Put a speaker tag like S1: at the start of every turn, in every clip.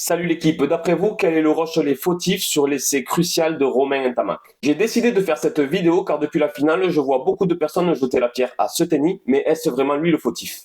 S1: Salut l'équipe, d'après vous, quel est le Rochelet fautif sur l'essai crucial de Romain Ntamak? J'ai décidé de faire cette vidéo car depuis la finale, je vois beaucoup de personnes jeter la pierre à Seteny, mais est-ce vraiment lui le fautif?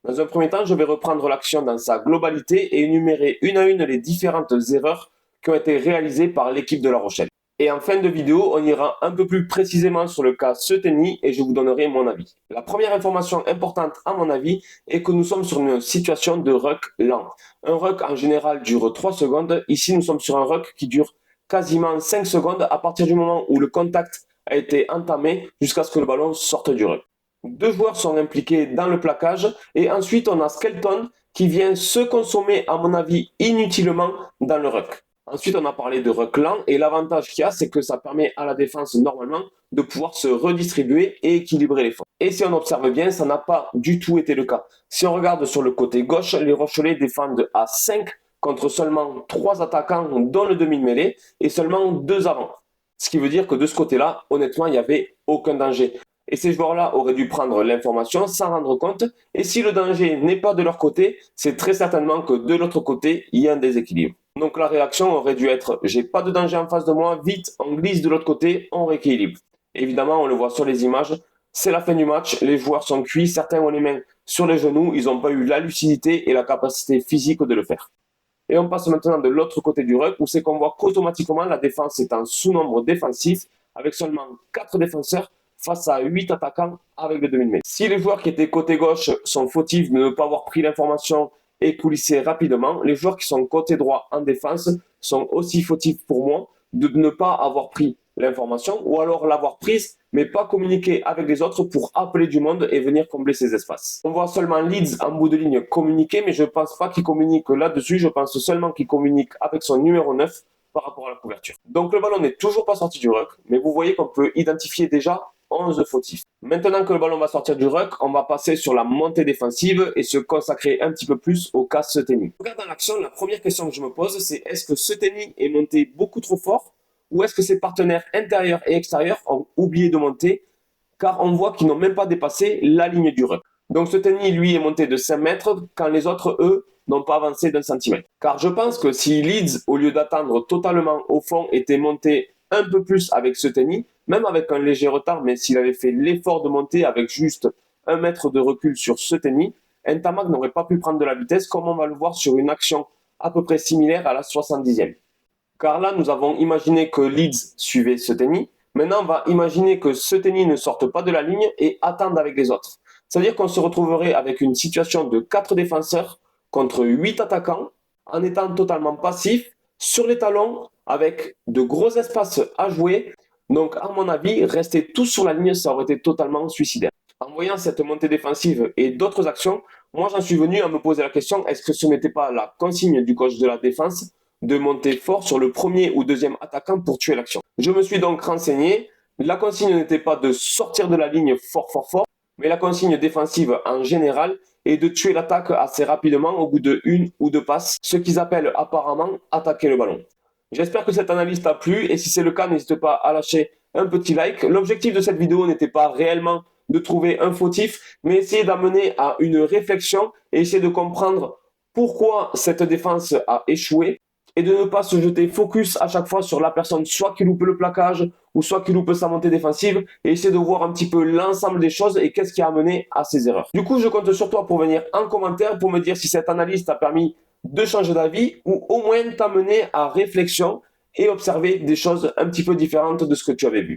S1: Dans un premier temps, je vais reprendre l'action dans sa globalité et énumérer une à une les différentes erreurs qui ont été réalisées par l'équipe de La Rochelle. Et en fin de vidéo, on ira un peu plus précisément sur le cas Seteny et je vous donnerai mon avis. La première information importante à mon avis est que nous sommes sur une situation de ruck lent. Un ruck en général dure 3 secondes. Ici, nous sommes sur un ruck qui dure quasiment 5 secondes à partir du moment où le contact a été entamé jusqu'à ce que le ballon sorte du ruck. Deux joueurs sont impliqués dans le plaquage et ensuite on a Skelton qui vient se consommer, à mon avis, inutilement dans le ruck. Ensuite, on a parlé de ruck lent et l'avantage qu'il y a, c'est que ça permet à la défense normalement de pouvoir se redistribuer et équilibrer les forces. Et si on observe bien, ça n'a pas du tout été le cas. Si on regarde sur le côté gauche, les Rochelais défendent à 5 contre seulement 3 attaquants dont le demi-mêlée et seulement 2 avant. Ce qui veut dire que de ce côté-là, honnêtement, il n'y avait aucun danger. Et ces joueurs-là auraient dû prendre l'information, s'en rendre compte. Et si le danger n'est pas de leur côté, c'est très certainement que de l'autre côté, il y a un déséquilibre. Donc la réaction aurait dû être, j'ai pas de danger en face de moi, vite, on glisse de l'autre côté, on rééquilibre. Évidemment, on le voit sur les images, c'est la fin du match, les joueurs sont cuits, certains ont les mains sur les genoux, ils n'ont pas eu la lucidité et la capacité physique de le faire. Et on passe maintenant de l'autre côté du ruck, où c'est qu'on voit qu'automatiquement la défense est en sous-nombre défensif, avec seulement 4 défenseurs face à 8 attaquants avec le demi-mêlée. Si les joueurs qui étaient côté gauche sont fautifs de ne pas avoir pris l'information et coulisser rapidement, les joueurs qui sont côté droit en défense sont aussi fautifs pour moi de ne pas avoir pris l'information ou alors l'avoir prise mais pas communiquer avec les autres pour appeler du monde et venir combler ces espaces. On voit seulement Leeds en bout de ligne communiquer, mais je ne pense pas qu'il communique là-dessus, je pense seulement qu'il communique avec son numéro 9 par rapport à la couverture. Donc le ballon n'est toujours pas sorti du ruck, mais vous voyez qu'on peut identifier déjà 11 fautifs. Maintenant que le ballon va sortir du ruck, on va passer sur la montée défensive et se consacrer un petit peu plus au cas Seteny. Regarde dans l'action, la première question que je me pose, c'est est-ce que Seteny est monté beaucoup trop fort ou est-ce que ses partenaires intérieurs et extérieurs ont oublié de monter car on voit qu'ils n'ont même pas dépassé la ligne du ruck. Donc Seteny, lui, est monté de 5 mètres quand les autres, eux, n'ont pas avancé d'un centimètre. Car je pense que si Leeds, au lieu d'attendre totalement au fond, était monté un peu plus avec Seteny, même avec un léger retard, mais s'il avait fait l'effort de monter avec juste 1 mètre de recul sur Seteny, Ntamak n'aurait pas pu prendre de la vitesse comme on va le voir sur une action à peu près similaire à la 70e. Car là, nous avons imaginé que Leeds suivait Seteny. Maintenant, on va imaginer que Seteny ne sorte pas de la ligne et attende avec les autres. C'est-à-dire qu'on se retrouverait avec une situation de 4 défenseurs contre 8 attaquants en étant totalement passif sur les talons avec de gros espaces à jouer. Donc, à mon avis, rester tous sur la ligne, ça aurait été totalement suicidaire. En voyant cette montée défensive et d'autres actions, moi j'en suis venu à me poser la question, est-ce que ce n'était pas la consigne du coach de la défense de monter fort sur le premier ou deuxième attaquant pour tuer l'action? Je me suis donc renseigné, la consigne n'était pas de sortir de la ligne fort, mais la consigne défensive en général est de tuer l'attaque assez rapidement au bout de une ou deux passes, ce qu'ils appellent apparemment attaquer le ballon. J'espère que cette analyse t'a plu et si c'est le cas, n'hésite pas à lâcher un petit like. L'objectif de cette vidéo n'était pas réellement de trouver un fautif, mais essayer d'amener à une réflexion et essayer de comprendre pourquoi cette défense a échoué et de ne pas se jeter focus à chaque fois sur la personne soit qui loupe le plaquage ou soit qui loupe sa montée défensive et essayer de voir un petit peu l'ensemble des choses et qu'est-ce qui a amené à ces erreurs. Du coup, je compte sur toi pour venir en commentaire pour me dire si cette analyse t'a permis de changer d'avis ou au moins t'amener à réflexion et observer des choses un petit peu différentes de ce que tu avais vu.